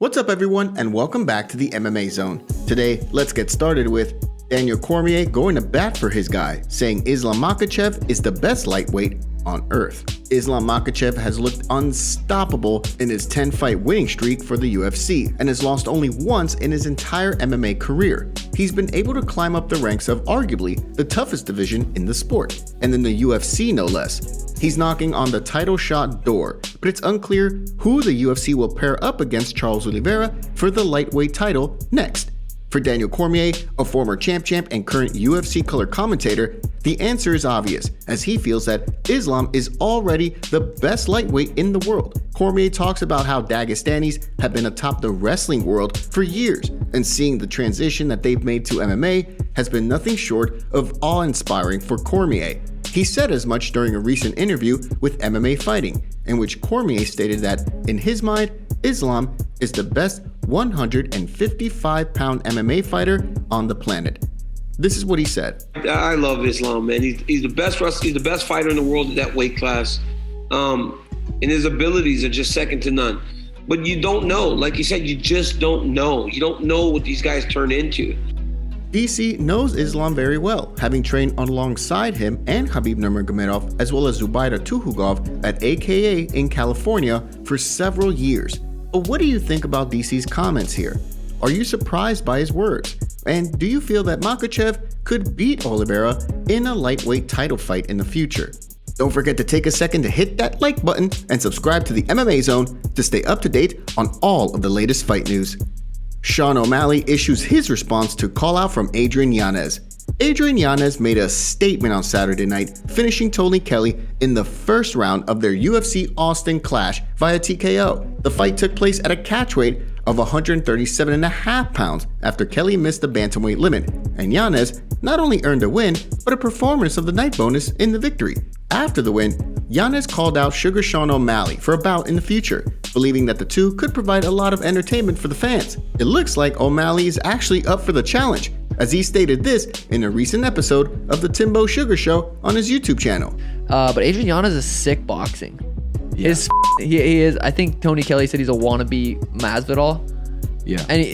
What's up everyone, and welcome back to the MMA Zone. Today, let's get started with Daniel Cormier going to bat for his guy, saying Islam Makhachev is the best lightweight on earth. Islam Makhachev has looked unstoppable in his 10-fight winning streak for the UFC and has lost only once in his entire MMA career. He's been able to climb up the ranks of arguably the toughest division in the sport, and in the UFC no less. He's knocking on the title shot door, but it's unclear who the UFC will pair up against Charles Oliveira for the lightweight title next. For Daniel Cormier, a former champ and current UFC color commentator, the answer is obvious, as he feels that Islam is already the best lightweight in the world. Cormier talks about how Dagestanis have been atop the wrestling world for years, and seeing the transition that they've made to MMA has been nothing short of awe-inspiring for Cormier. He said as much during a recent interview with MMA Fighting, in which Cormier stated that, in his mind, Islam is the best 155-pound MMA fighter on the planet. This is what he said. I love Islam, man. He's the best wrestler. He's the best fighter in the world at that weight class. And his abilities are just second to none. But you don't know. Like you said, you just don't know. You don't know what these guys turn into. DC knows Islam very well, having trained alongside him and Khabib Nurmagomedov, as well as Zubaida Tukhugov at AKA in California for several years. But what do you think about DC's comments here? Are you surprised by his words? And do you feel that Makhachev could beat Oliveira in a lightweight title fight in the future? Don't forget to take a second to hit that like button and subscribe to the MMA Zone to stay up to date on all of the latest fight news. Sean O'Malley issues his response to call out from Adrian Yanez. Adrian Yanez made a statement on Saturday night, finishing Tony Kelly in the first round of their UFC Austin clash via TKO. The fight took place at a catchweight of 137.5 pounds after Kelly missed the bantamweight limit, and Yanez not only earned a win, but a performance of the night bonus in the victory. After the win, Yanez called out Sugar Sean O'Malley for a bout in the future, believing that the two could provide a lot of entertainment for the fans. It looks like O'Malley is actually up for the challenge, as he stated this in a recent episode of the Timbo Sugar Show on his YouTube channel. But Adrian Yanez is sick boxing. Yeah. He is. I think Tony Kelly said he's a wannabe Masvidal. Yeah. And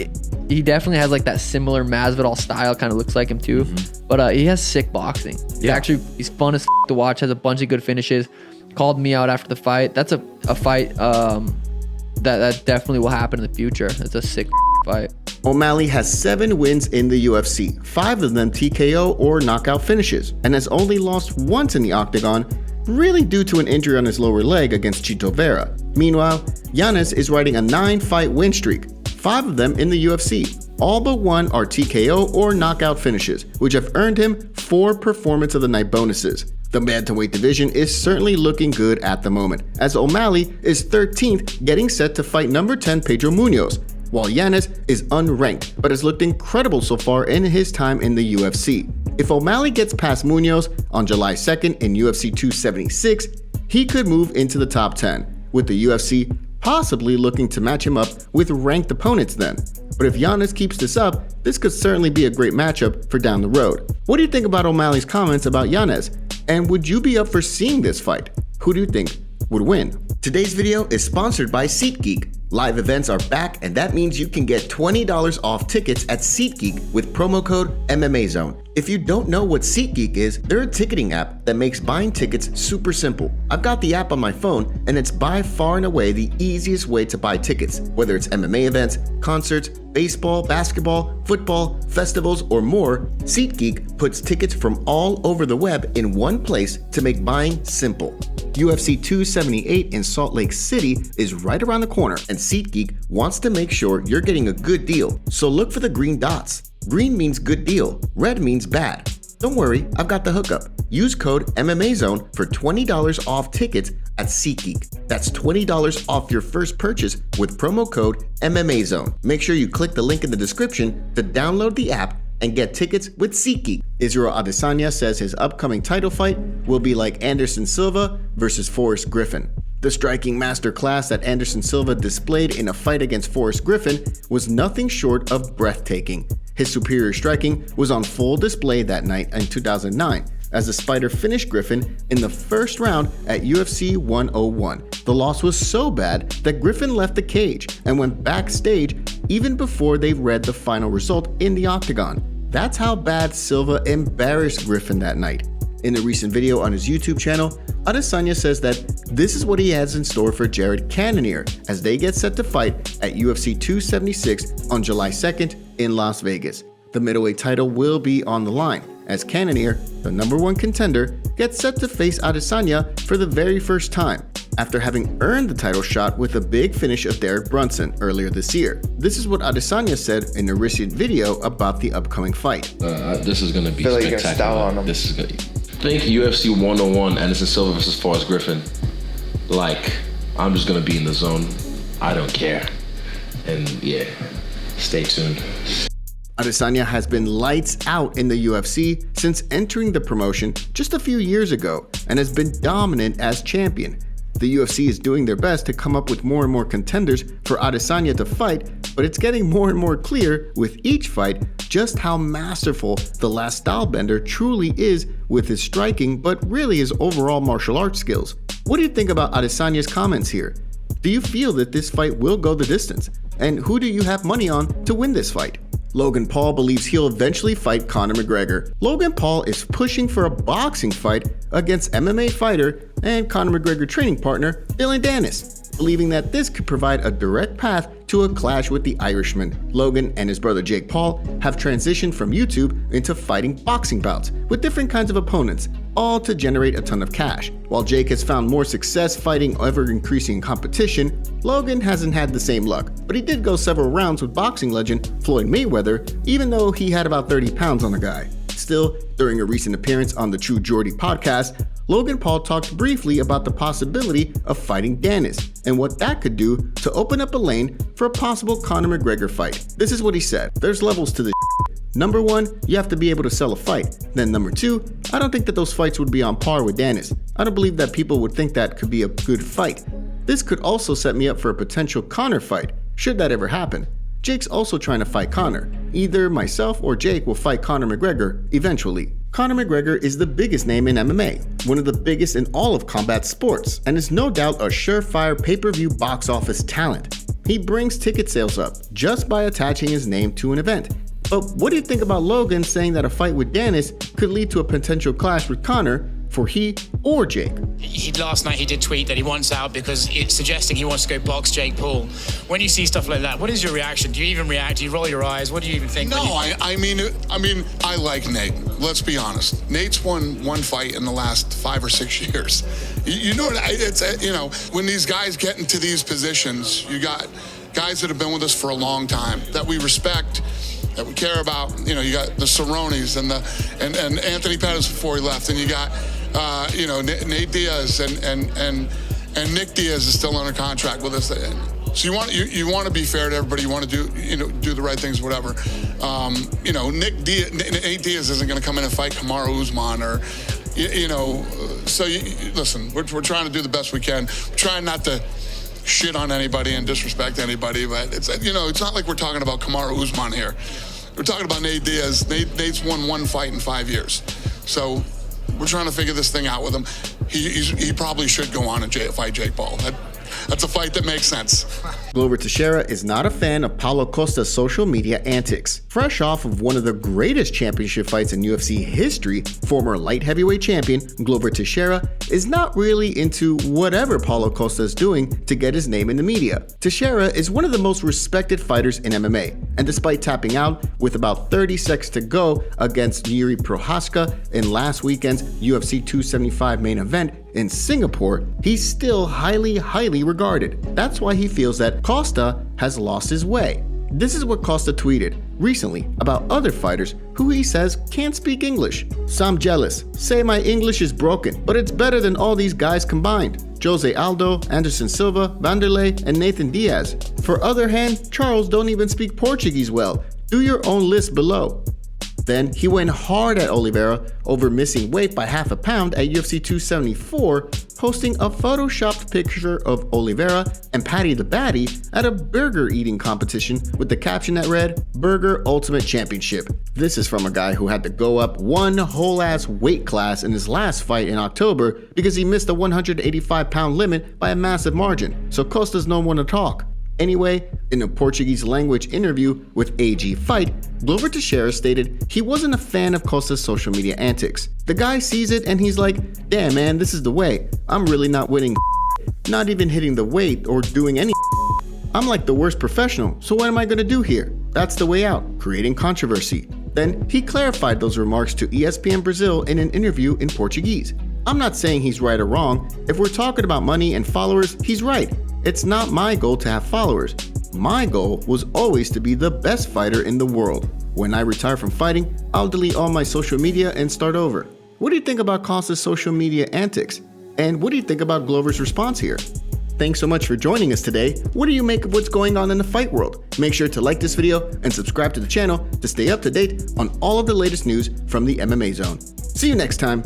he definitely has like that similar Masvidal style, kind of looks like him too. Mm-hmm. But he has sick boxing. Yeah. He's fun as to watch, has a bunch of good finishes. Called me out after the fight. That's a fight that definitely will happen in the future. It's a sick fight. O'Malley has 7 wins in the UFC, 5 of them TKO or knockout finishes, and has only lost once in the octagon, really due to an injury on his lower leg against Chito Vera. Meanwhile, Yanez is riding a 9-fight win streak, 5 of them in the UFC. All but 1 are TKO or knockout finishes, which have earned him 4 Performance of the Night bonuses. The bantamweight division is certainly looking good at the moment, as O'Malley is 13th, getting set to fight number 10 Pedro Munoz, while Yanez is unranked, but has looked incredible so far in his time in the UFC. If O'Malley gets past Munoz on July 2nd in UFC 276, he could move into the top 10, with the UFC possibly looking to match him up with ranked opponents then. But if Yanez keeps this up, this could certainly be a great matchup for down the road. What do you think about O'Malley's comments about Yanez? And would you be up for seeing this fight? Who do you think would win? Today's video is sponsored by SeatGeek. Live events are back, and that means you can get $20 off tickets at SeatGeek with promo code MMAZone. If you don't know what SeatGeek is, they're a ticketing app that makes buying tickets super simple. I've got the app on my phone, and it's by far and away the easiest way to buy tickets, whether it's MMA events, concerts, baseball, basketball, football, festivals, or more. SeatGeek puts tickets from all over the web in one place to make buying simple. UFC 278 in Salt Lake City is right around the corner, and SeatGeek wants to make sure you're getting a good deal. So look for the green dots. Green means good deal, red means bad. Don't worry, I've got the hookup. Use code MMAZone for $20 off tickets at SeatGeek. That's $20 off your first purchase with promo code MMAZone. Make sure you click the link in the description to download the app and get tickets with SeatGeek. Israel Adesanya says his upcoming title fight will be like Anderson Silva versus Forrest Griffin. The striking masterclass that Anderson Silva displayed in a fight against Forrest Griffin was nothing short of breathtaking. His superior striking was on full display that night in 2009, as the Spider finished Griffin in the first round at UFC 101. The loss was so bad that Griffin left the cage and went backstage even before they read the final result in the octagon. That's how bad Silva embarrassed Griffin that night. In a recent video on his YouTube channel, Adesanya says that this is what he has in store for Jared Cannonier as they get set to fight at UFC 276 on July 2nd in Las Vegas. The middleweight title will be on the line as Cannonier, the #1 contender, gets set to face Adesanya for the very first time after having earned the title shot with a big finish of Derek Brunson earlier this year. This is what Adesanya said in a recent video about the upcoming fight. This is going to be spectacular. This is going to I think UFC 101, Anderson Silva versus Forrest Griffin. I'm just gonna be in the zone. I don't care. And yeah, stay tuned. Adesanya has been lights out in the UFC since entering the promotion just a few years ago and has been dominant as champion. The UFC is doing their best to come up with more and more contenders for Adesanya to fight, but it's getting more and more clear with each fight just how masterful the last stylebender truly is with his striking, but really his overall martial arts skills. What do you think about Adesanya's comments here? Do you feel that this fight will go the distance? And who do you have money on to win this fight? Logan Paul believes he'll eventually fight Conor McGregor. Logan Paul is pushing for a boxing fight against MMA fighter and Conor McGregor training partner Adrian Yanez, believing that this could provide a direct path to a clash with the Irishman. Logan and his brother Jake Paul have transitioned from YouTube into fighting boxing bouts with different kinds of opponents, all to generate a ton of cash. While Jake has found more success fighting ever-increasing competition, Logan hasn't had the same luck, but he did go several rounds with boxing legend Floyd Mayweather, even though he had about 30 pounds on the guy. Still, during a recent appearance on the True Geordie podcast, Logan Paul talked briefly about the possibility of fighting Diaz and what that could do to open up a lane for a possible Conor McGregor fight. This is what he said. There's levels to this. Number 1, you have to be able to sell a fight. Then number 2, I don't think that those fights would be on par with Diaz. I don't believe that people would think that could be a good fight. This could also set me up for a potential Conor fight, should that ever happen. Jake's also trying to fight Conor. Either myself or Jake will fight Conor McGregor eventually. Conor McGregor is the biggest name in MMA, one of the biggest in all of combat sports, and is no doubt a surefire pay-per-view box office talent. He brings ticket sales up just by attaching his name to an event. But what do you think about Logan saying that a fight with Diaz could lead to a potential clash with Conor for he or Jake? Last night he did tweet that he wants out because it's suggesting he wants to go box Jake Paul. When you see stuff like that, what is your reaction? Do you even react? Do you roll your eyes? What do you even think? No, I mean, I like Nate. Let's be honest. Nate's won one fight in the last 5 or 6 years. You know, when these guys get into these positions, you got guys that have been with us for a long time that we respect, that we care about. You know, you got the Cerrones and Anthony Pettis before he left, and you got Nate Diaz and Nick Diaz is still under contract with us. So you want to be fair to everybody. You want to do the right things, whatever. Nate Diaz isn't going to come in and fight Kamaru Usman or. Listen, we're trying to do the best we can. We're trying not to shit on anybody and disrespect anybody, but it's not like we're talking about Kamaru Usman here. We're talking about Nate Diaz. Nate's won one fight in 5 years, so we're trying to figure this thing out with him. He probably should go on and fight Jake Paul. That's a fight that makes sense. Glover Teixeira is not a fan of Paulo Costa's social media antics. Fresh off of one of the greatest championship fights in UFC history, former light heavyweight champion Glover Teixeira is not really into whatever Paulo Costa is doing to get his name in the media. Teixeira is one of the most respected fighters in MMA, and despite tapping out with about 30 seconds to go against Yuri Prohaska in last weekend's UFC 275 main event in Singapore, he's still highly regarded. That's why he feels that Costa has lost his way. This is what Costa tweeted recently about other fighters who he says can't speak English. "Some jealous, say my English is broken, but it's better than all these guys combined. Jose Aldo, Anderson Silva, Vanderlei, and Nathan Diaz. For other hand, Charles don't even speak Portuguese well. Do your own list below." Then he went hard at Oliveira over missing weight by half a pound at UFC 274, posting a photoshopped picture of Oliveira and Paddy the Baddy at a burger eating competition with the caption that read, "Burger Ultimate Championship." This is from a guy who had to go up one whole ass weight class in his last fight in October because he missed the 185-pound limit by a massive margin, so Costa's no one to talk. Anyway, in a Portuguese language interview with AG Fight, Glover Teixeira stated he wasn't a fan of Costa's social media antics. The guy sees it and he's like, "Damn man, this is the way. I'm really not winning, not even hitting the weight or doing any. I'm like the worst professional, so what am I gonna do here? That's the way out, creating controversy." Then he clarified those remarks to ESPN Brazil in an interview in Portuguese. "I'm not saying he's right or wrong. If we're talking about money and followers, he's right. It's not my goal to have followers. My goal was always to be the best fighter in the world. When I retire from fighting, I'll delete all my social media and start over." What do you think about Costa's social media antics? And what do you think about Glover's response here? Thanks so much for joining us today. What do you make of what's going on in the fight world? Make sure to like this video and subscribe to the channel to stay up to date on all of the latest news from the MMA Zone. See you next time.